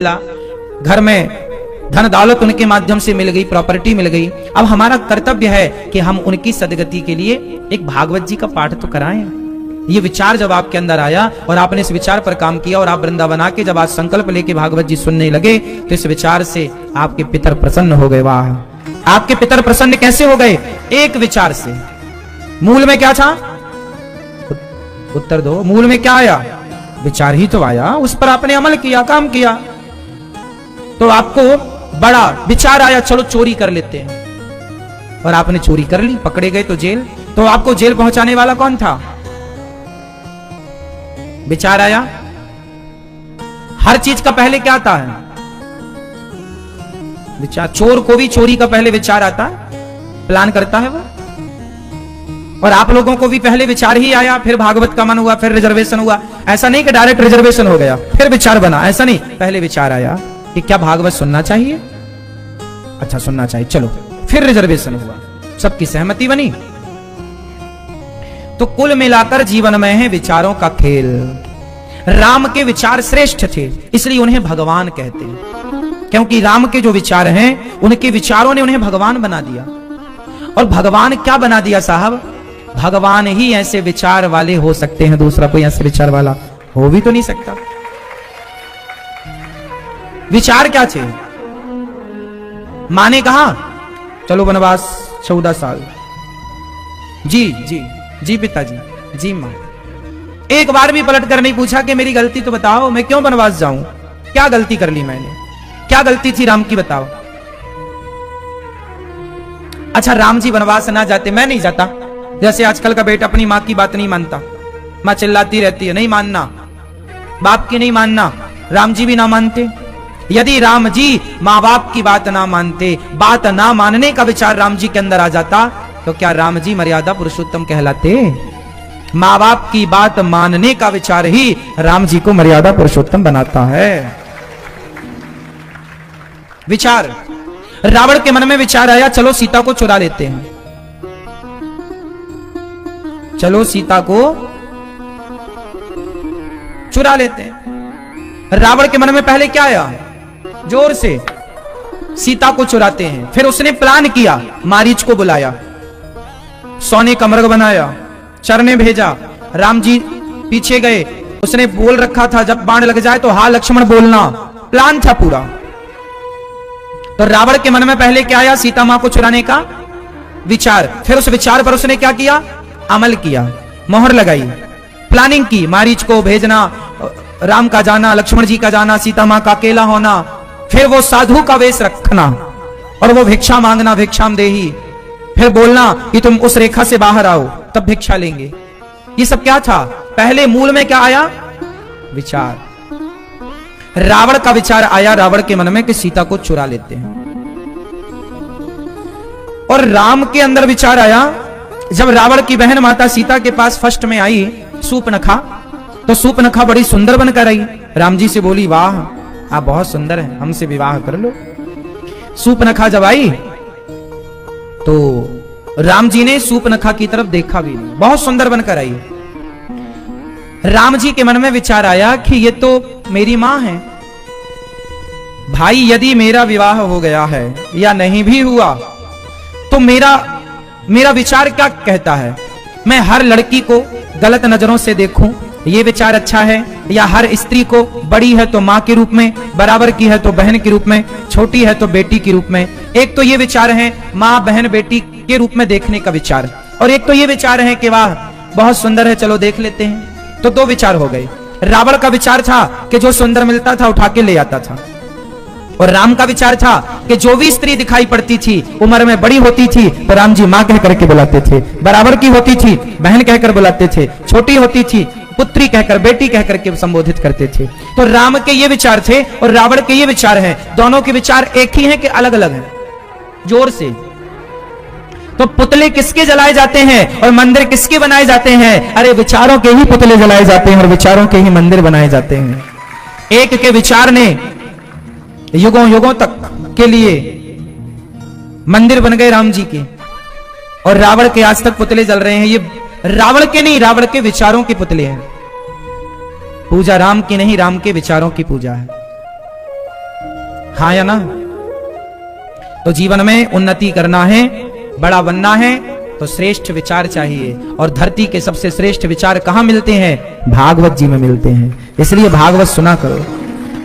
घर में धन दौलत उनके माध्यम से मिल गई, प्रॉपर्टी मिल गई। अब हमारा कर्तव्य है कि हम उनकी सदगति के लिए एक भागवत जी का पाठ तो कराएं। ये विचार जब आपके अंदर आया और आपने इस विचार पर काम किया और आप वृंदावन आके जब आज संकल्प लेके भागवत जी सुनने लगे तो इस विचार से आपके पितर प्रसन्न हो गए। वाह, आपके पितर प्रसन्न कैसे हो गए? एक विचार से। मूल में क्या था? उत्तर दो। मूल में क्या आया? विचार ही तो आया, उस पर आपने अमल किया, काम किया, तो आपको बड़ा विचार आया, चलो चोरी कर लेते हैं, और आपने चोरी कर ली, पकड़े गए तो जेल। तो आपको जेल पहुंचाने वाला कौन था? विचार आया। हर चीज का पहले क्या आता है? विचार। चोर को भी चोरी का पहले विचार आता है, प्लान करता है वो। और आप लोगों को भी पहले विचार ही आया, फिर भागवत का मन हुआ, फिर रिजर्वेशन हुआ। ऐसा नहीं कि डायरेक्ट रिजर्वेशन हो गया फिर विचार बना, ऐसा नहीं। पहले विचार आया कि क्या भागवत सुनना चाहिए? अच्छा, सुनना चाहिए, चलो, फिर रिजर्वेशन हुआ, सबकी सहमति बनी। तो कुल मिलाकर जीवन में है विचारों का खेल। राम के विचार श्रेष्ठ थे, इसलिए उन्हें भगवान कहते हैं, क्योंकि राम के जो विचार हैं उनके विचारों ने उन्हें भगवान बना दिया। और भगवान क्या बना दिया साहब? भगवान ही ऐसे विचार वाले हो सकते हैं, दूसरा कोई ऐसे विचार वाला हो भी तो नहीं सकता। विचार क्या थे? मां ने कहा चलो वनवास 14 साल। जी जी जी पिताजी, जी मां। एक बार भी पलट कर नहीं पूछा कि मेरी गलती तो बताओ, मैं क्यों वनवास जाऊं? क्या गलती कर ली मैंने? क्या गलती थी राम की, बताओ। अच्छा, राम जी वनवास ना जाते, मैं नहीं जाता। जैसे आजकल का बेटा अपनी मां की बात नहीं मानता, मां चिल्लाती रहती है, नहीं मानना, बाप की नहीं मानना। राम जी भी ना मानते। यदि राम जी मां बाप की बात ना मानते, बात ना मानने का विचार राम जी के अंदर आ जाता, तो क्या राम जी मर्यादा पुरुषोत्तम कहलाते? मां बाप की बात मानने का विचार ही राम जी को मर्यादा पुरुषोत्तम बनाता है। विचार। रावण के मन में विचार आया, चलो सीता को चुरा लेते हैं, चलो सीता को चुरा लेते हैं। रावण के मन में पहले क्या आया? जोर से सीता को चुराते हैं। फिर उसने प्लान किया, मारीच को बुलाया, सोने का मृग बनाया, चरने भेजा, राम जी पीछे गए। उसने बोल रखा था जब बाण लग जाए तो हा लक्ष्मण बोलना, प्लान था पूरा। तो रावण के मन में पहले क्या आया? सीता मां को चुराने का विचार। फिर उस विचार पर उसने क्या किया? अमल किया, मोहर लगाई, प्लानिंग की, मारीच को भेजना, राम का जाना, लक्ष्मण जी का जाना, सीता मां का अकेला होना, फिर वो साधु का वेश रखना और वो भिक्षा मांगना, भिक्षाम देही, फिर बोलना कि तुम उस रेखा से बाहर आओ तब भिक्षा लेंगे। ये सब क्या था? पहले मूल में क्या आया? विचार। रावण का विचार आया रावण के मन में कि सीता को चुरा लेते हैं। और राम के अंदर विचार आया, जब रावण की बहन माता सीता के पास फर्स्ट में आई सूर्पनखा, तो सूर्पनखा बड़ी सुंदर बनकर आई। राम जी से बोली, वाह आप बहुत सुंदर हैं, हमसे विवाह कर लो। सूर्पनखा जब आई तो राम जी ने सूर्पनखा की तरफ देखा भी नहीं, बहुत सुंदर बनकर आई। राम जी के मन में विचार आया कि ये तो मेरी मां है, भाई यदि मेरा विवाह हो गया है या नहीं भी हुआ तो मेरा विचार क्या कहता है? मैं हर लड़की को गलत नजरों से देखूं, ये विचार अच्छा है? या हर स्त्री को बड़ी है तो मां के रूप में, बराबर की है तो बहन के रूप में, छोटी है तो बेटी के रूप में? एक तो ये विचार है मां बहन बेटी के रूप में देखने का विचार, और एक तो ये विचार है कि वाह बहुत सुंदर है, चलो देख लेते हैं। तो दो विचार हो गए। रावण का विचार था कि जो सुंदर मिलता था उठा के ले आता था, और राम का विचार था कि जो भी स्त्री दिखाई पड़ती थी, उम्र में बड़ी होती थी तो राम जी मां कह करके बुलाते थे, बराबर की होती थी बहन कहकर बुलाते थे, छोटी होती थी पुत्री कहकर, बेटी कहकर के संबोधित करते थे। तो राम के ये विचार थे और रावण के ये विचार हैं। दोनों के विचार एक ही हैं कि अलग अलग हैं? जोर से। तो पुतले किसके जलाए जाते हैं और मंदिर किसके बनाए जाते हैं? अरे विचारों के ही पुतले जलाए जाते हैं और विचारों के ही मंदिर बनाए जाते हैं। एक के विचार ने युगों युगों तक के लिए मंदिर बन गए राम जी के, और रावण के आज तक पुतले जल रहे हैं। ये रावण के नहीं, रावण के विचारों के पुतले हैं। पूजा राम की नहीं, राम के विचारों की पूजा है। हाँ या ना? तो जीवन में उन्नति करना है, बड़ा बनना है, तो श्रेष्ठ विचार चाहिए। और धरती के सबसे श्रेष्ठ विचार कहां मिलते हैं? भागवत जी में मिलते हैं। इसलिए भागवत सुना करो।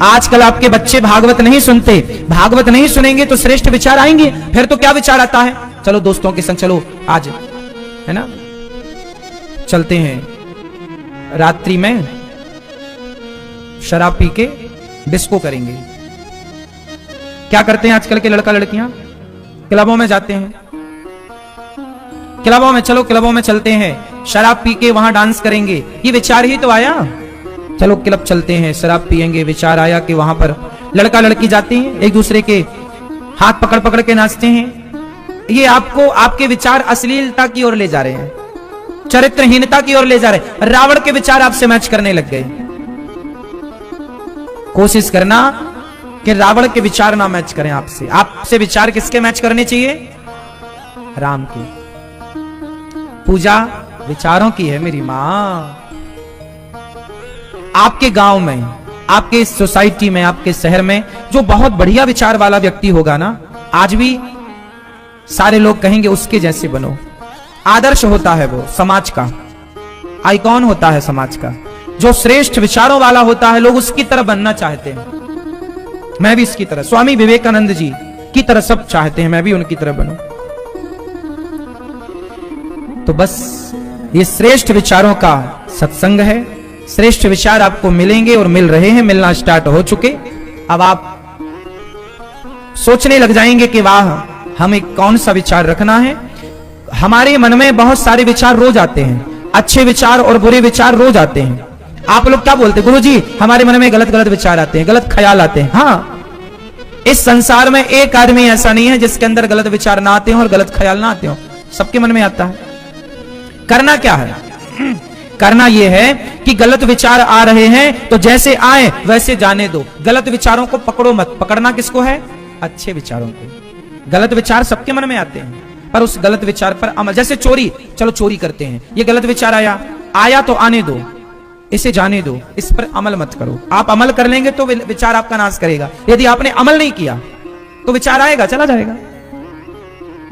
आजकल आपके बच्चे भागवत नहीं सुनते, भागवत नहीं सुनेंगे तो श्रेष्ठ विचार आएंगे? फिर तो क्या विचार आता है? चलो दोस्तों के संग चलो, आज है ना चलते हैं, रात्रि में शराब पी के डिस्को करेंगे। क्या करते हैं आजकल के लड़का लड़कियां? क्लबों में जाते हैं, क्लबों में चलो, क्लबों में चलते हैं, शराब पी के वहां डांस करेंगे। ये विचार ही तो आया। चलो क्लब चलते हैं, शराब पिएंगे, विचार आया कि वहां पर लड़का लड़की जाते हैं, एक दूसरे के हाथ पकड़ पकड़ के नाचते हैं। ये आपको आपके विचार अश्लीलता की ओर ले जा रहे हैं, चरित्रहीनता की ओर ले जा रहे हैं। रावण के विचार आपसे मैच करने लग गए। कोशिश करना कि रावण के विचार ना मैच करें आपसे। आपसे विचार किसके मैच करने चाहिए? राम की। पूजा विचारों की है मेरी मां। आपके गांव में, आपके सोसाइटी में, आपके शहर में जो बहुत बढ़िया विचार वाला व्यक्ति होगा ना, आज भी सारे लोग कहेंगे उसके जैसे बनो। आदर्श होता है वो समाज का, आइकॉन होता है समाज का। जो श्रेष्ठ विचारों वाला होता है, लोग उसकी तरह बनना चाहते हैं। मैं भी इसकी तरह, स्वामी विवेकानंद जी की तरह सब चाहते हैं मैं भी उनकी तरह बनूं। तो बस ये श्रेष्ठ विचारों का सत्संग है। श्रेष्ठ विचार आपको मिलेंगे और मिल रहे हैं, मिलना स्टार्ट हो चुके। अब आप सोचने लग जाएंगे कि वाह, हमें कौन सा विचार रखना है। हमारे मन में बहुत सारे विचार रोज आते हैं, अच्छे विचार और बुरे विचार रोज आते हैं। आप लोग क्या बोलते हैं? गुरुजी हमारे मन में गलत गलत विचार आते हैं, गलत ख्याल आते हैं। हाँ, इस संसार में एक आदमी ऐसा नहीं है जिसके अंदर गलत विचार ना आते हो और गलत ख्याल ना आते हो। सबके मन में आता है। करना क्या है? करना यह है कि गलत विचार आ रहे हैं तो जैसे आए वैसे जाने दो। गलत विचारों को पकड़ो मत। पकड़ना किसको है? अच्छे विचारों को। गलत विचार सबके मन में आते हैं, पर उस गलत विचार पर अमल। जैसे चोरी, चलो चोरी करते हैं, ये गलत विचार आया तो आने दो, इसे जाने दो, इस पर अमल मत करो। आप अमल कर लेंगे तो विचार आपका नाश करेगा। यदि आपने अमल नहीं किया तो विचार आएगा, चला जाएगा।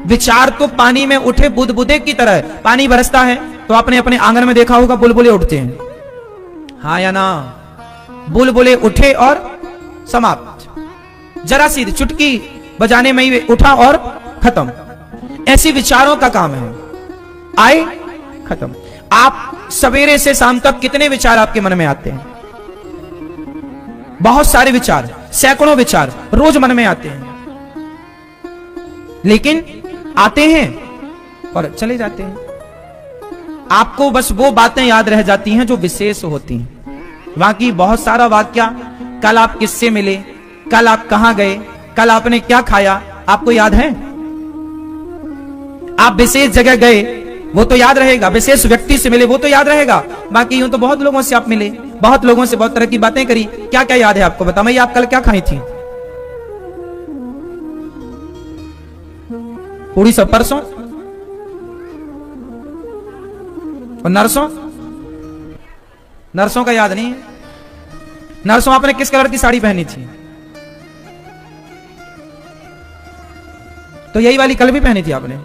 विचार तो पानी में उठे बुदबुदे की तरह। पानी बरसता है तो आपने अपने आंगन में देखा होगा बुलबुले उठते हैं, हाँ या ना? बुलबुले उठे और समाप्त। जरा सी चुटकी बजाने में ही उठा और खत्म। ऐसे विचारों का काम है, आए खत्म। आप सवेरे से शाम तक कितने विचार आपके मन में आते हैं? बहुत सारे विचार, सैकड़ों विचार रोज मन में आते हैं, लेकिन आते हैं और चले जाते हैं। आपको बस वो बातें याद रह जाती हैं जो विशेष होती हैं। बाकी बहुत सारा वाक्या, कल आप किससे मिले, कल आप कहां गए, कल आपने क्या खाया, आपको याद है? आप विशेष जगह गए वो तो याद रहेगा, विशेष व्यक्ति से मिले वो तो याद रहेगा। बाकी यूं तो बहुत लोगों से आप मिले, बहुत लोगों से बहुत तरह की बातें करी, क्या क्या याद है आपको? बताओ मैं, आप कल क्या खाई थी? पूरी सब परसों और नरसों? नरसों का याद नहीं है। नरसों आपने किस कलर की साड़ी पहनी थी? तो यही वाली कल भी पहनी थी आपने।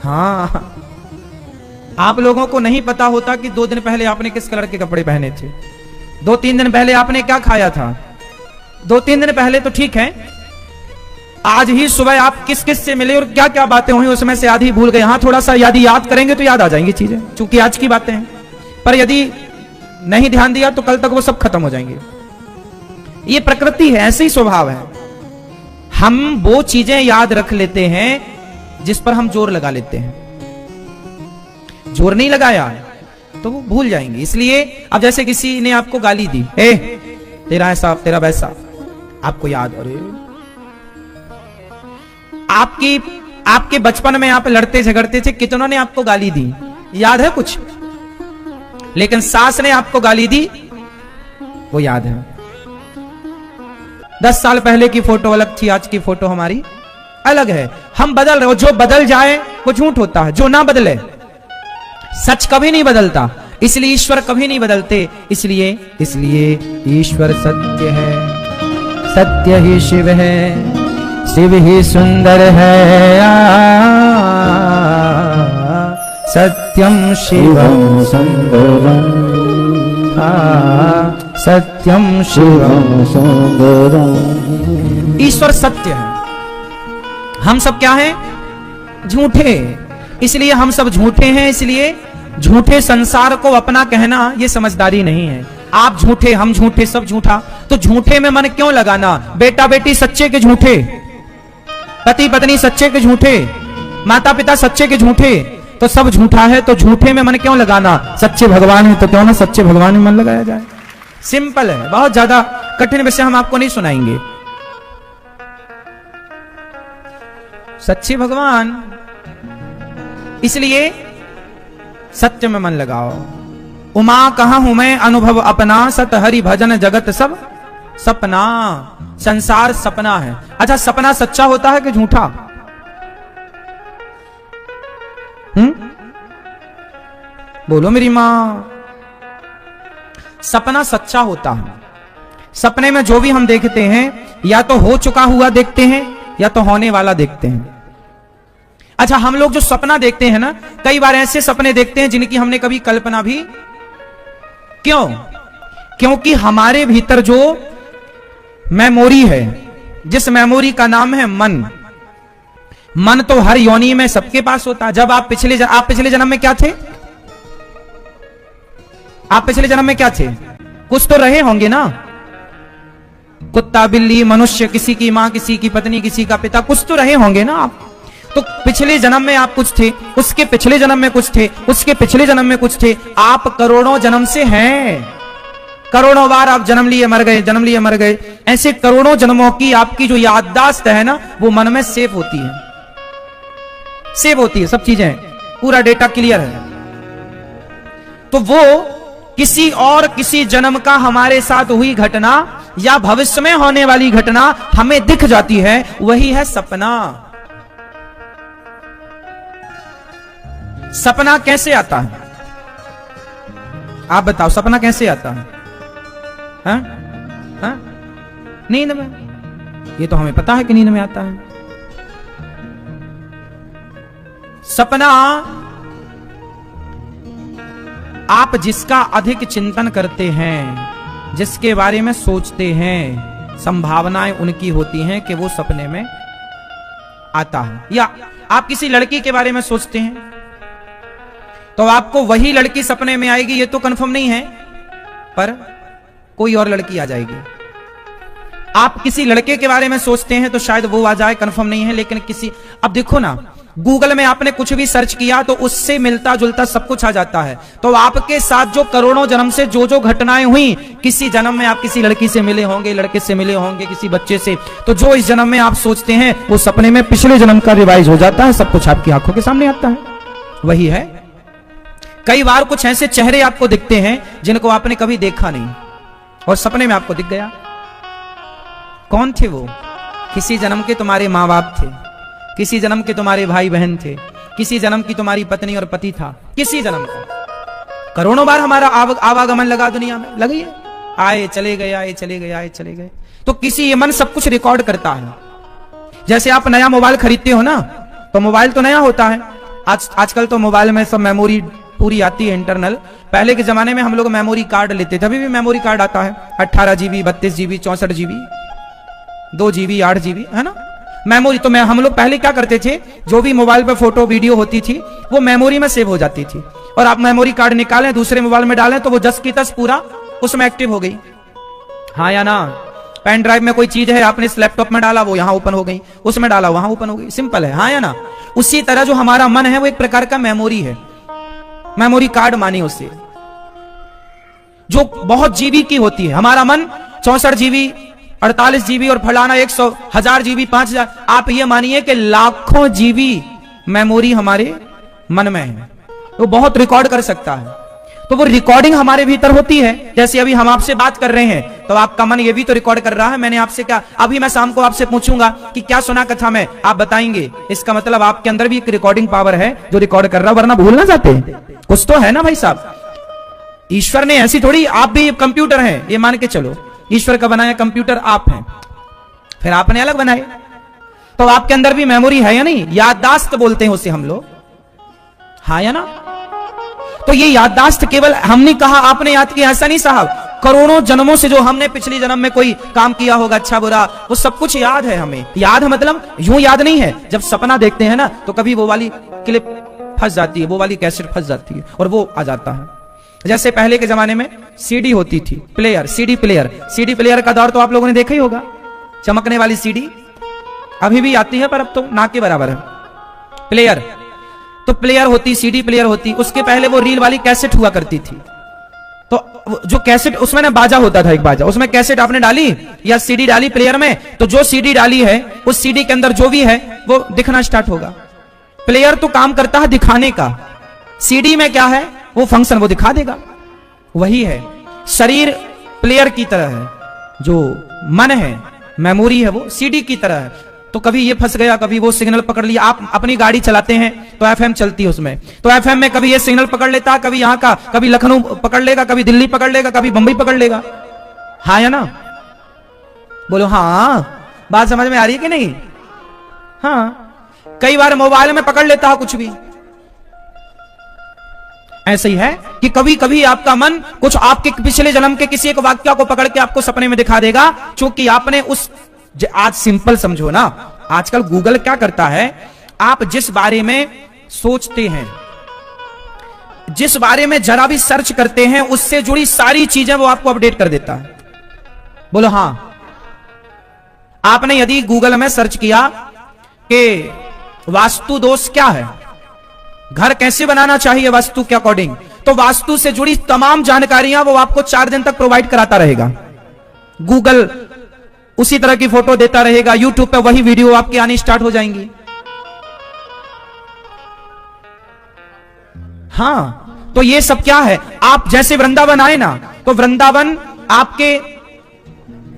हाँ, आप लोगों को नहीं पता होता कि 2 दिन पहले आपने किस कलर के कपड़े पहने थे, 2-3 दिन पहले आपने क्या खाया था। 2-3 दिन पहले तो ठीक है, आज ही सुबह आप किस किस से मिले और क्या क्या बातें हुई उसमें से आधी भूल गए। हाँ, थोड़ा सा यदि याद करेंगे तो याद आ जाएंगी चीजें, चूंकि आज की बातें हैं। पर यदि नहीं ध्यान दिया तो कल तक वो सब खत्म हो जाएंगे। ये प्रकृति है, ऐसे ही स्वभाव है। हम वो चीजें याद रख लेते हैं जिस पर हम जोर लगा लेते हैं। जोर नहीं लगाया तो वो भूल जाएंगे। इसलिए अब जैसे किसी ने आपको गाली दी, तेरा ऐसा तेरा वैसा, आपको याद, अरे आपके बचपन में आप लड़ते झगड़ते थे, कितनों ने आपको गाली दी, याद है कुछ? लेकिन सास ने आपको गाली दी वो याद है। 10 साल पहले की फोटो अलग थी, आज की फोटो हमारी अलग है। हम बदल रहे हो, जो बदल जाए वो झूठ होता है, जो ना बदले सच कभी नहीं बदलता। इसलिए ईश्वर कभी नहीं बदलते, इसलिए ईश्वर सत्य है, सत्य ही शिव है, शिव ही सुंदर है। सत्यम शिवम सुंदरम, सत्यम शिवम सुंदरम। ईश्वर सत्य है, हम सब क्या हैं? झूठे। इसलिए हम सब झूठे हैं, इसलिए झूठे संसार को अपना कहना ये समझदारी नहीं है। आप झूठे, हम झूठे, सब झूठा, तो झूठे में मन क्यों लगाना? बेटा बेटी सच्चे के झूठे, पति पत्नी सच्चे के झूठे, माता पिता सच्चे के झूठे, तो सब झूठा है, तो झूठे में मन क्यों लगाना? सच्चे भगवान है तो क्यों ना सच्चे भगवान में मन लगाया जाए। सिंपल है, बहुत ज्यादा कठिन विषय हम आपको नहीं सुनाएंगे। सच्चे भगवान, इसलिए सत्य में मन लगाओ। उमा कहा हूं मैं अनुभव अपना, सत हरि भजन जगत सब सपना। संसार सपना है। अच्छा, सपना सच्चा होता है कि झूठा? बोलो मेरी मां। सपना सच्चा होता है। सपने में जो भी हम देखते हैं या तो हो चुका हुआ देखते हैं या तो होने वाला देखते हैं। अच्छा, हम लोग जो सपना देखते हैं ना, कई बार ऐसे सपने देखते हैं जिनकी हमने कभी कल्पना भी, क्यों? क्योंकि हमारे भीतर जो मेमोरी है, जिस मेमोरी का नाम है मन, मन तो हर योनि में सबके पास होता है। जब आप पिछले जन्म में क्या थे? आप पिछले जन्म में क्या थे? कुछ तो रहे होंगे ना। कुत्ता, बिल्ली, मनुष्य, किसी की मां, किसी की पत्नी, किसी का पिता, कुछ तो रहे होंगे ना आप। तो पिछले जन्म में आप कुछ थे, उसके पिछले जन्म में कुछ थे, उसके पिछले जन्म में कुछ थे। आप करोड़ों जन्म से हैं। करोड़ों बार आप जन्म लिए मर गए, जन्म लिए मर गए। ऐसे करोड़ों जन्मों की आपकी जो याददाश्त है ना, वो मन में सेव होती है, सेव होती है, सब चीजें, पूरा डेटा क्लियर है। तो वो किसी और किसी जन्म का हमारे साथ हुई घटना या भविष्य में होने वाली घटना हमें दिख जाती है, वही है सपना। सपना कैसे आता है? आप बताओ, सपना कैसे आता है? हाँ? हाँ? नींद में। ये तो हमें पता है कि नींद में आता है सपना। आप जिसका अधिक चिंतन करते हैं, जिसके बारे में सोचते हैं, संभावनाएं उनकी होती हैं कि वो सपने में आता है। या आप किसी लड़की के बारे में सोचते हैं तो आपको वही लड़की सपने में आएगी, ये तो कंफर्म नहीं है, पर कोई और लड़की आ जाएगी। आप किसी लड़के के बारे में सोचते हैं तो शायद वो आ जाए, कंफर्म नहीं है, लेकिन किसी, अब देखो ना, गूगल में आपने कुछ भी सर्च किया तो उससे मिलता जुलता सब कुछ आ जाता है। तो आपके साथ जो करोड़ों जन्म से जो जो घटनाएं हुई, किसी जन्म में आप किसी लड़की से मिले होंगे, लड़के से मिले होंगे, किसी बच्चे से, तो जो इस जन्म में आप सोचते हैं वो सपने में पिछले जन्म का रिवाइज हो जाता है, सब कुछ आपकी आंखों के सामने आता है। वही है। कई बार कुछ ऐसे चेहरे आपको दिखते हैं जिनको आपने कभी देखा नहीं और सपने में आपको दिख गया। कौन थे वो? किसी जन्म के तुम्हारे माँ बाप थे, किसी जन्म के तुम्हारे भाई बहन थे, किसी जन्म की तुम्हारी पत्नी और पति था, किसी जन्म का। करोड़ों बार हमारा आवागमन लगा दुनिया में, लगी है, आए चले गए, आए चले गए, आए चले गए। तो किसी ये मन सब कुछ रिकॉर्ड करता है। जैसे आप नया मोबाइल खरीदते हो ना, तो मोबाइल तो नया होता है। आजकल तो मोबाइल में सब मेमोरी पूरी आती है, इंटरनल। पहले के जमाने में हम लोग मेमोरी कार्ड लेते थे, अभी भी मेमोरी कार्ड आता है, 18 GB, 32 GB, 64 GB, 2 GB, 8 GB, है ना मेमोरी। तो हम लोग पहले क्या करते थे, जो भी मोबाइल पे फोटो वीडियो होती थी वो मेमोरी में सेव हो जाती थी, और आप मेमोरी कार्ड निकालें, दूसरे मोबाइल में डालें तो वो 10 की 10 पूरा उसमें एक्टिव हो गई। हाँ या ना? पेन ड्राइव में कोई चीज है, आपने इस लैपटॉप में डाला, वो यहां ओपन हो गई, उसमें डाला वहां ओपन हो गई। सिंपल है, हाँ या ना? उसी तरह जो हमारा मन है वो एक प्रकार का मेमोरी है, मेमोरी कार्ड मानी उसे, जो बहुत जीबी की होती है। हमारा मन 64 GB, 48 GB और फलाना 100, 1000 GB, 5000, आप ये मानिए कि लाखों GB मेमोरी हमारे मन में है। वो बहुत रिकॉर्ड कर सकता है। तो वो रिकॉर्डिंग हमारे भीतर होती है। जैसे अभी हम आपसे बात कर रहे हैं तो आपका मन ये भी तो रिकॉर्ड कर रहा है। मैंने आपसे क्या, अभी मैं शाम को आपसे पूछूंगा कि क्या सुना कथा में, आप बताएंगे, इसका मतलब आपके अंदर भी एक रिकॉर्डिंग पावर है जो रिकॉर्ड कर रहा है, वरना भूल ना जाते। कुछ तो है ना भाई साहब। ईश्वर ने ऐसी थोड़ी, आप भी कंप्यूटर हैं, ये मान के चलो, ईश्वर का बनाया कंप्यूटर आप हैं। फिर आपने अलग बनाए। तो आपके अंदर भी मेमोरी है या नहीं? याददाश्त बोलते हैं उसे हम लोग, हाँ या ना? तो ये याददाश्त केवल हमने कहा आपने याद किया, ऐसा नहीं साहब। करोड़ों जन्मों से जो हमने पिछले जन्म में कोई काम किया होगा अच्छा बुरा, वो सब कुछ याद है हमें। याद है मतलब यूं याद नहीं है। जब सपना देखते हैं ना तो कभी वो वाली क्लिप फंस जाती है, वो वाली कैसेट फंस जाती है और वो आ जाता है। जैसे पहले के जमाने में सीडी होती थी, player, CD player. CD player का दौर तो आप लोगों ने देखा ही होगा। चमकने वाली सीडी अभी भी आती है पर अब तो ना के बराबर है। प्लेयर तो प्लेयर होती, सीडी प्लेयर होती। उसके पहले वो रील वाली कैसेट हुआ करती थी। तो जो कैसेट, उसमें ना बाजा होता था, एक बाजा, उसमें कैसेट आपने डाली या सीडी डाली प्लेयर में, तो जो सीडी डाली है उस सीडी के अंदर जो भी है वो दिखना स्टार्ट होगा। प्लेयर तो काम करता है दिखाने का, सीडी में क्या है वो फंक्शन वो दिखा देगा। वही है, शरीर प्लेयर की तरह है, जो मन है मेमोरी है वो सीडी की तरह है। तो कभी ये फंस गया, कभी वो सिग्नल पकड़ लिया। आप अपनी गाड़ी चलाते हैं तो एफएम चलती है उसमें, तो एफएम में कभी ये सिग्नल पकड़ लेता, कभी यहाँ का, कभी लखनऊ पकड़ लेगा, कभी दिल्ली पकड़ लेगा, कभी बंबई पकड़ लेगा, हाँ या ना? बोलो हाँ, बात समझ में आ रही है कि नहीं? हाँ, कई बार मोबाइल में पकड़ लेता है कुछ भी। ऐसे ही है कि कभी कभी आपका मन कुछ आपके पिछले जन्म के किसी एक वाक्य को पकड़ के आपको सपने में दिखा देगा, क्योंकि आपने उस, आज सिंपल समझो ना, आजकल गूगल क्या करता है, आप जिस बारे में सोचते हैं, जिस बारे में जरा भी सर्च करते हैं, उससे जुड़ी सारी चीजें वो आपको अपडेट कर देता है। बोलो हाँ। आपने यदि गूगल में सर्च किया कि वास्तु दोष क्या है, घर कैसे बनाना चाहिए वास्तु के अकॉर्डिंग, तो वास्तु से जुड़ी तमाम जानकारियां वो आपको 4 दिन तक प्रोवाइड कराता रहेगा। गूगल उसी तरह की फोटो देता रहेगा, यूट्यूब पे वही वीडियो आपकी आनी स्टार्ट हो जाएंगी। हाँ, तो ये सब क्या है, आप जैसे वृंदावन आए ना, तो वृंदावन आपके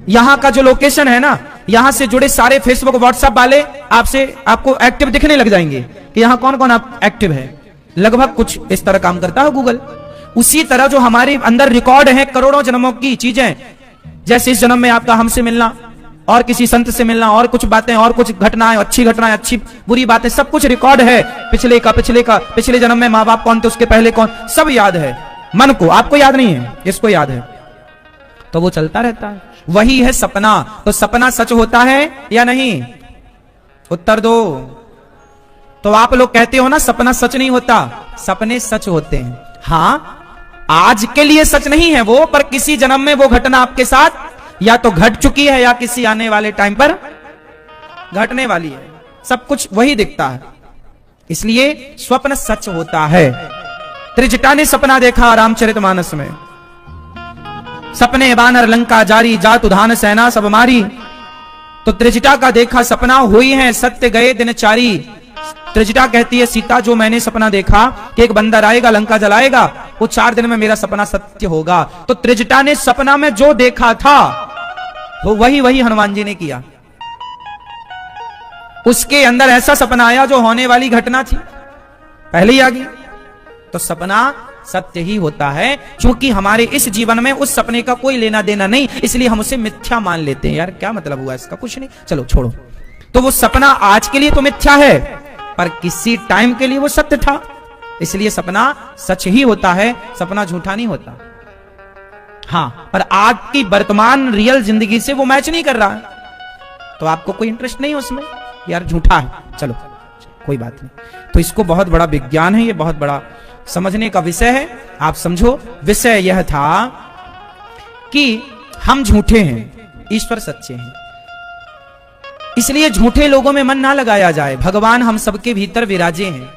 यहां का जो लोकेशन है ना, यहां से जुड़े सारे फेसबुक व्हाट्सएप वाले आपको एक्टिव दिखने लग जाएंगे कि यहां कौन कौन आप एक्टिव है। लगभग कुछ इस तरह काम करता है गूगल। उसी तरह जो हमारे अंदर रिकॉर्ड है करोड़ों जन्मों की चीजें, जैसे इस जन्म में आपका हमसे मिलना और किसी संत से मिलना और कुछ बातें और कुछ घटनाएं, अच्छी घटनाएं, अच्छी बुरी बातें, सब कुछ रिकॉर्ड है। पिछले जन्म में माँ बाप कौन थे, उसके पहले कौन, सब याद है। मन को, आपको याद नहीं है, इसको याद है, तो वो चलता रहता है। वही है सपना। तो सपना सच होता है या नहीं? उत्तर दो। तो आप लोग कहते हो ना सपना सच नहीं होता, सपने सच होते हैं। हाँ, आज के लिए सच नहीं है वो, पर किसी जन्म में वो घटना आपके साथ या तो घट चुकी है या किसी आने वाले टाइम पर घटने वाली है। सब कुछ वही दिखता है, इसलिए स्वप्न सच होता है। त्रिजटा ने सपना देखा रामचरितमानस में, सपने बानर लंका जारी, जात उधान सेना सब मारी। तो त्रिजटा का देखा सपना हुई है सत्य गए दिनचारी। त्रिजटा कहती है सीता, जो मैंने सपना देखा कि एक बंदर आएगा लंका जलाएगा, वो 4 दिन में मेरा सपना सत्य होगा। तो त्रिजटा ने सपना में जो देखा था वो वही हनुमान जी ने किया। उसके अंदर ऐसा सपना आया जो होने वाली घटना थी पहले ही आ गई। तो सपना सत्य ही होता है, क्योंकि हमारे इस जीवन में उस सपने का कोई लेना देना नहीं, इसलिए हम उसे मिथ्या मान लेते हैं। यार क्या मतलब हुआ इसका, कुछ नहीं, चलो छोड़ो। तो वो सपना आज के लिए तो मिथ्या है, पर किसी टाइम के लिए वो सत्य था, इसलिए सपना सच ही होता है, सपना झूठा नहीं होता। हाँ, पर आज की वर्तमान रियल जिंदगी से वो मैच नहीं कर रहा है, तो आपको कोई इंटरेस्ट नहीं है उसमें, यार झूठा है, चलो कोई बात नहीं। तो इसको बहुत बड़ा विज्ञान है, ये बहुत बड़ा समझने का विषय है। आप समझो, विषय यह था कि हम झूठे हैं, ईश्वर सच्चे हैं, इसलिए झूठे लोगों में मन ना लगाया जाए। भगवान हम सबके भीतर विराजे हैं,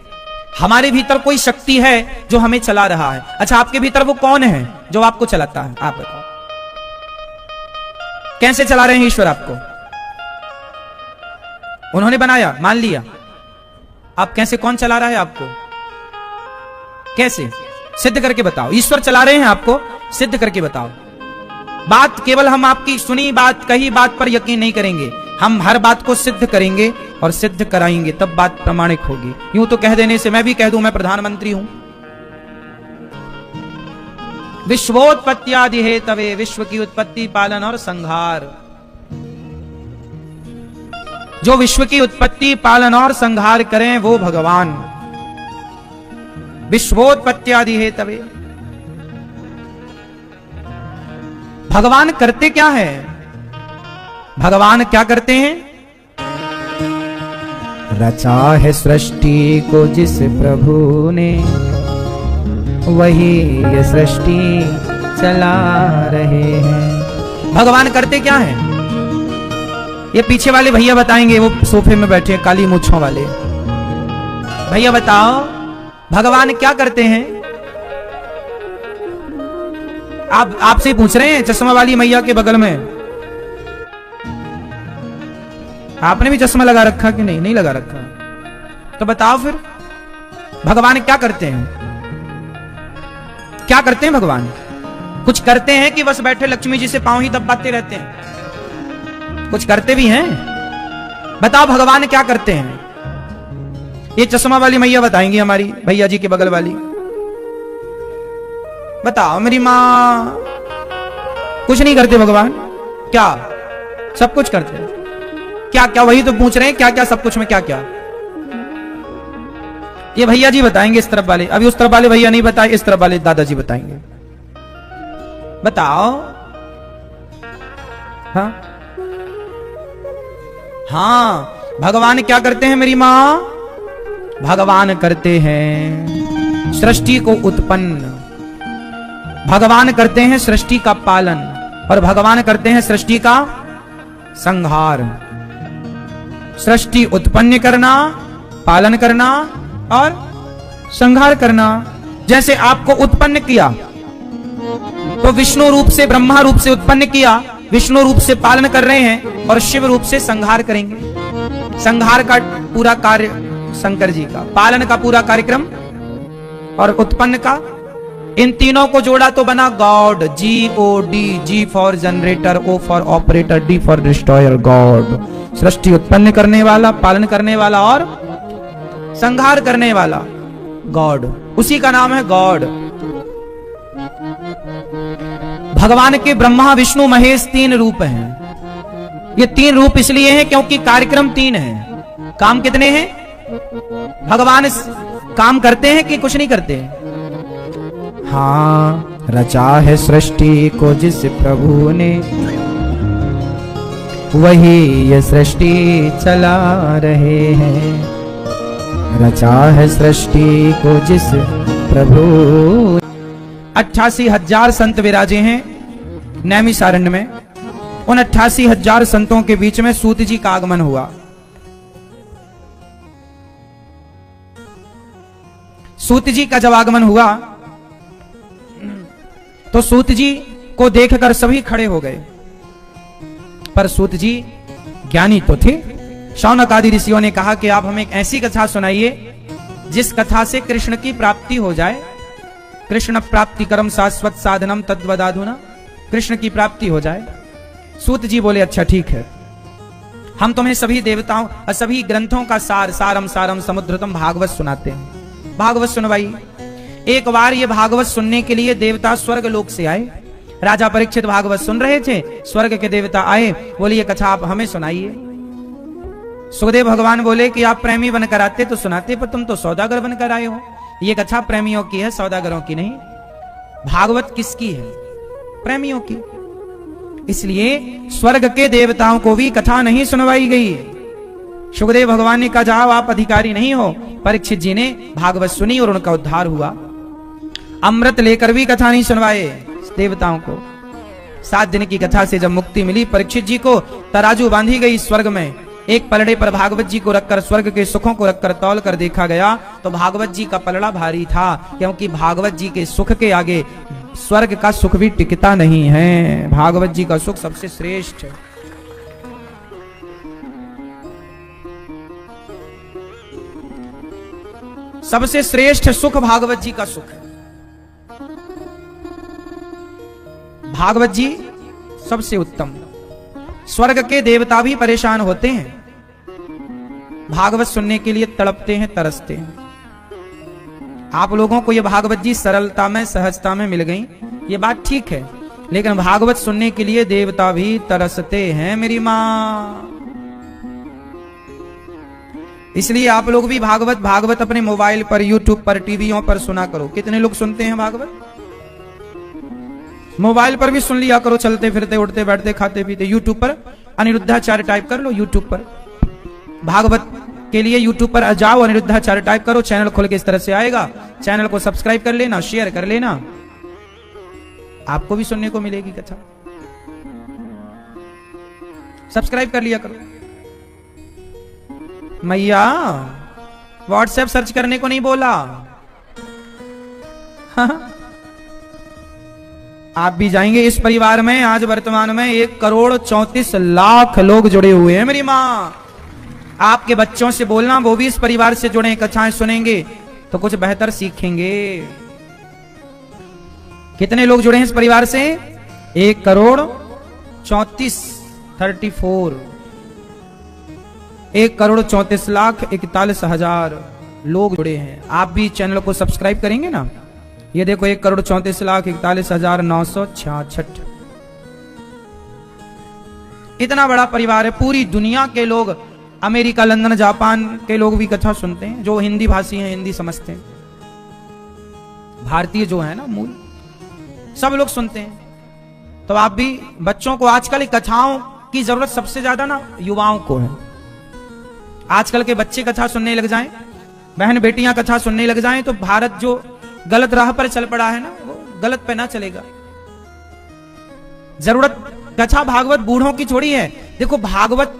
हमारे भीतर कोई शक्ति है जो हमें चला रहा है। अच्छा, आपके भीतर वो कौन है जो आपको चलाता है? आप बताओ, कैसे चला रहे हैं ईश्वर आपको? उन्होंने बनाया, मान लिया, आप कैसे, कौन चला रहा है आपको? कैसे सिद्ध करके बताओ। ईश्वर चला रहे हैं आपको, सिद्ध करके बताओ। बात केवल हम आपकी सुनी बात, कही बात पर यकीन नहीं करेंगे, हम हर बात को सिद्ध करेंगे और सिद्ध कराएंगे, तब बात प्रमाणिक होगी। यूं तो कह देने से, मैं भी कह दूं मैं प्रधानमंत्री हूं, विश्वोत्पत्ति आदि हेतवे, विश्व की उत्पत्ति पालन और संहार, जो विश्व की उत्पत्ति, पालन और संहार करें वो भगवान। विश्वोत्पत्त्यादि है तबे। भगवान करते क्या है? भगवान क्या करते हैं? रचा है सृष्टि को जिस प्रभु ने, वही ये सृष्टि चला रहे हैं। भगवान करते क्या है? ये पीछे वाले भैया बताएंगे, वो सोफे में बैठे हैं काली मूंछों वाले भैया। बताओ भगवान क्या करते हैं? आप आपसे पूछ रहे हैं, चश्मा वाली मैया के बगल में। आपने भी चश्मा लगा रखा कि नहीं? नहीं लगा रखा। तो बताओ फिर भगवान क्या करते हैं? क्या करते हैं भगवान? कुछ करते हैं कि बस बैठे लक्ष्मी जी से पांव ही दबाते रहते हैं? कुछ करते भी हैं। बताओ भगवान क्या करते हैं? ये चश्मा वाली मैया बताएंगी, हमारी भैया जी के बगल वाली। बताओ मेरी मां। कुछ नहीं करते भगवान? क्या सब कुछ करते हैं? क्या क्या? वही तो पूछ रहे हैं, क्या क्या सब कुछ में क्या क्या? ये भैया जी बताएंगे इस तरफ वाले, अभी उस तरफ वाले भैया नहीं बताए, इस तरफ वाले दादाजी बताएंगे। बताओ। हाँ हाँ, भगवान क्या करते हैं मेरी मां? भगवान करते हैं सृष्टि को उत्पन्न, भगवान करते हैं सृष्टि का पालन, और भगवान करते हैं सृष्टि का संहार। सृष्टि उत्पन्न करना, पालन करना और संहार करना। जैसे आपको उत्पन्न किया तो विष्णु रूप से, ब्रह्मा रूप से उत्पन्न किया, विष्णु रूप से पालन कर रहे हैं, और शिव रूप से संहार करेंगे। संहार का पूरा कार्य शंकर जी का, पालन का पूरा कार्यक्रम, और उत्पन्न का। इन तीनों को जोड़ा तो बना God. GOD, G for generator, O for operator, D for destroyer, God. सृष्टि उत्पन्न करने वाला, पालन करने वाला और संहार करने वाला, गॉड। उसी का नाम है गॉड। भगवान के ब्रह्मा विष्णु महेश 3 रूप हैं। ये 3 रूप इसलिए हैं क्योंकि कार्यक्रम 3 है। काम कितने हैं? भगवान काम करते हैं कि कुछ नहीं करते? हाँ, रचा है सृष्टि को जिस प्रभु ने, वही ये सृष्टि चला रहे हैं। रचा है सृष्टि को जिस प्रभु। 88,000 संत विराजे हैं नैमिषारण्य में। उन 88,000 संतों के बीच में सूत जी का आगमन हुआ। सूत जी का जब आगमन हुआ तो सूत जी को देखकर सभी खड़े हो गए। पर सूत जी ज्ञानी तो थे। शौनक आदि ऋषियों ने कहा कि आप हमें एक ऐसी कथा सुनाइए जिस कथा से कृष्ण की प्राप्ति हो जाए। कृष्ण प्राप्ति कर्म शाश्वत साधनम तद्वदाधुना, कृष्ण की प्राप्ति हो जाए। सूत जी बोले अच्छा ठीक है, हम तुम्हें सभी देवताओं और सभी ग्रंथों का सार, सारम सारम समुद्रतम भागवत सुनाते हैं। भागवत सुनवाई। एक बार ये भागवत सुनने के लिए देवता स्वर्ग लोक से आए। राजा परीक्षित भागवत सुन रहे थे, स्वर्ग के देवता आए, बोले ये कथा आप हमें सुनाइए। सुखदेव भगवान बोले कि आप प्रेमी बनकर आते तो सुनाते, पर तुम तो सौदागर बनकर आए हो। ये कथा प्रेमियों की है, सौदागरों की नहीं। भागवत किसकी है? प्रेमियों की। इसलिए स्वर्ग के देवताओं को भी कथा नहीं सुनवाई गई। सुखदेव भगवान ने कहा जाओ, आप अधिकारी नहीं हो। परीक्षित जी ने भागवत सुनी और उनका उद्धार हुआ। अमृत लेकर भी कथा नहीं सुनवाए देवताओं को। 7 दिन की कथा से जब मुक्ति मिली परीक्षित जी को, तराजू बांधी गई स्वर्ग में। एक पलड़े पर भागवत जी को रखकर, स्वर्ग के सुखों को रखकर तौल कर देखा गया तो भागवत जी का पलड़ा भारी था, क्योंकि भागवत जी के सुख के आगे स्वर्ग का सुख भी टिकता नहीं है। भागवत जी का सुख सबसे श्रेष्ठ है। सबसे श्रेष्ठ सुख भागवत जी का सुख है। भागवत जी सबसे उत्तम। स्वर्ग के देवता भी परेशान होते हैं, भागवत सुनने के लिए तड़पते हैं, तरसते हैं। आप लोगों को ये भागवत जी सरलता में, सहजता में मिल गई, ये बात ठीक है, लेकिन भागवत सुनने के लिए देवता भी तरसते हैं मेरी मां। इसलिए आप लोग भी भागवत अपने मोबाइल पर, यूट्यूब पर, टीवियों पर सुना करो। कितने लोग सुनते हैं भागवत? मोबाइल पर भी सुन लिया करो, चलते फिरते, उठते बैठते, खाते पीते। यूट्यूब पर अनिरुद्धाचार्य टाइप कर लो, यूट्यूब पर भागवत के लिए यूट्यूब पर जाओ, अनिरुद्धाचार्य टाइप करो, चैनल खोल के इस तरह से आएगा। चैनल को सब्सक्राइब कर लेना, शेयर कर लेना, आपको भी सुनने को मिलेगी कथा। सब्सक्राइब कर लिया करो। मैया व्हाट्सएप सर्च करने को नहीं बोला। आप भी जाएंगे इस परिवार में। आज वर्तमान में 1,34,00,000 लोग जुड़े हुए हैं मेरी माँ। आपके बच्चों से बोलना वो भी इस परिवार से जुड़े, कथाएं सुनेंगे तो कुछ बेहतर सीखेंगे। कितने लोग जुड़े हैं इस परिवार से? 1,34,34 1,34,41,000 लोग जुड़े हैं। आप भी चैनल को सब्सक्राइब करेंगे ना? ये देखो 1,34,41,966। इतना बड़ा परिवार है। पूरी दुनिया के लोग, अमेरिका, लंदन, जापान के लोग भी कथा सुनते हैं, जो हिंदी भाषी हैं, हिंदी समझते हैं। भारतीय जो है ना मूल, सब लोग सुनते हैं। तो आप भी बच्चों को, आजकल कथाओं की जरूरत सबसे ज्यादा ना युवाओं को है। आजकल के बच्चे कथा सुनने लग जाएं, बहन बेटियां कथा सुनने लग जाएं, तो भारत जो गलत राह पर चल पड़ा है ना, वो गलत पे ना चलेगा। जरूरत कथा भागवत बूढ़ों की थोड़ी है। देखो भागवत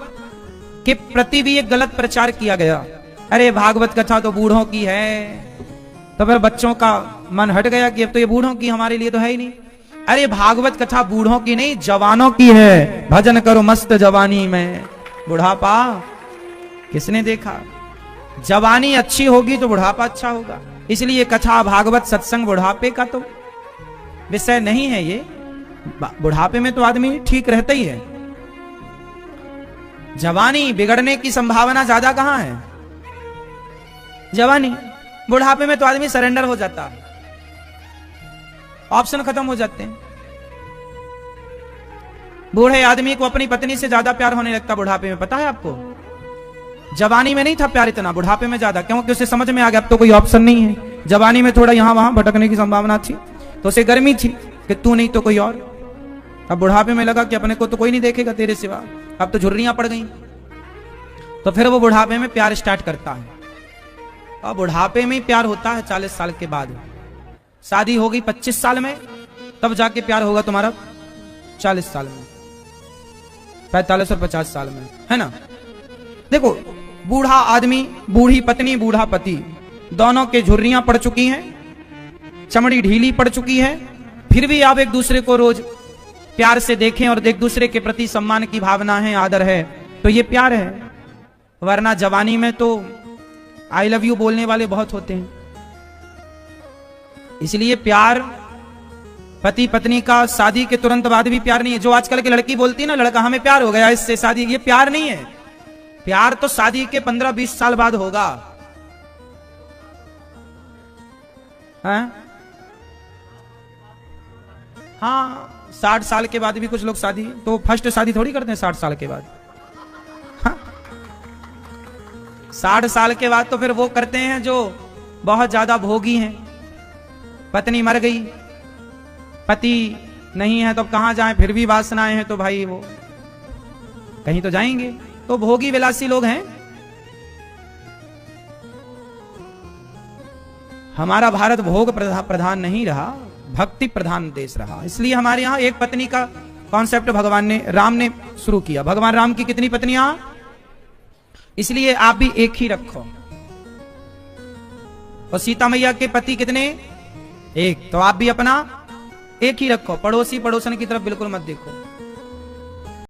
के प्रति भी एक गलत प्रचार किया गया। अरे भागवत कथा तो बूढ़ों की है, तो फिर बच्चों का मन हट गया कि अब तो ये बूढ़ों की, हमारे लिए तो है ही नहीं। अरे भागवत कथा बूढ़ों की नहीं, जवानों की है। भजन करो मस्त जवानी में, बुढ़ापा किसने देखा? जवानी अच्छी होगी तो बुढ़ापा अच्छा होगा। इसलिए कथा भागवत सत्संग बुढ़ापे का तो विषय नहीं है। ये बुढ़ापे में तो आदमी ठीक रहता ही है। जवानी बिगड़ने की संभावना ज्यादा कहां है? जवानी, बुढ़ापे में तो आदमी सरेंडर हो जाता है, ऑप्शन खत्म हो जाते हैं। बूढ़े आदमी को अपनी पत्नी से ज्यादा प्यार होने लगता बुढ़ापे में, पता है आपको? जवानी में नहीं था प्यार इतना, बुढ़ापे में ज्यादा, क्योंकि उसे समझ में आ गया अब तो कोई ऑप्शन नहीं है। जवानी में थोड़ा यहां वहां भटकने की संभावना थी, तो उसे गर्मी थी कि तू नहीं तो कोई और। अब बुढ़ापे में लगा कि अपने को तो कोई नहीं देखेगा तेरे सिवा, अब तो झुर्रियां पड़ गई। तो फिर वो बुढ़ापे में प्यार स्टार्ट करता है। और बुढ़ापे में प्यार होता है 40 साल के बाद। शादी होगी 25 साल में, तब जाके प्यार होगा तुम्हारा 40 साल में, 45 और 50 साल में, है ना? देखो बूढ़ा आदमी, बूढ़ी पत्नी, बूढ़ा पति, दोनों के झुर्रियां पड़ चुकी हैं, चमड़ी ढीली पड़ चुकी है, फिर भी आप एक दूसरे को रोज प्यार से देखें और एक दूसरे के प्रति सम्मान की भावना है, आदर है, तो ये प्यार है। वरना जवानी में तो आई लव यू बोलने वाले बहुत होते हैं। इसलिए प्यार पति पत्नी का शादी के तुरंत बाद भी प्यार नहीं है। जो आजकल की लड़की बोलती है ना, लड़का हमें प्यार हो गया इससे शादी, ये प्यार नहीं है। प्यार तो शादी के 15-20 साल बाद होगा। हाँ 60 साल के बाद भी कुछ लोग शादी, तो फर्स्ट शादी थोड़ी करते हैं 60 साल के बाद। हाँ? 60 साल के बाद तो फिर वो करते हैं जो बहुत ज्यादा भोगी हैं। पत्नी मर गई, पति नहीं है, तो कहां जाएं? फिर भी वासनाएं हैं, तो भाई वो कहीं तो जाएंगे। तो भोगी विलासी लोग हैं। हमारा भारत भोग प्रधान नहीं रहा, भक्ति प्रधान देश रहा। इसलिए हमारे यहां एक पत्नी का कॉन्सेप्ट भगवान ने, राम ने शुरू किया। भगवान राम की कितनी पत्नियां? इसलिए आप भी एक ही रखो। और सीता मैया के पति कितने? एक। तो आप भी अपना एक ही रखो। पड़ोसी पड़ोसन की तरफ बिल्कुल मत देखो।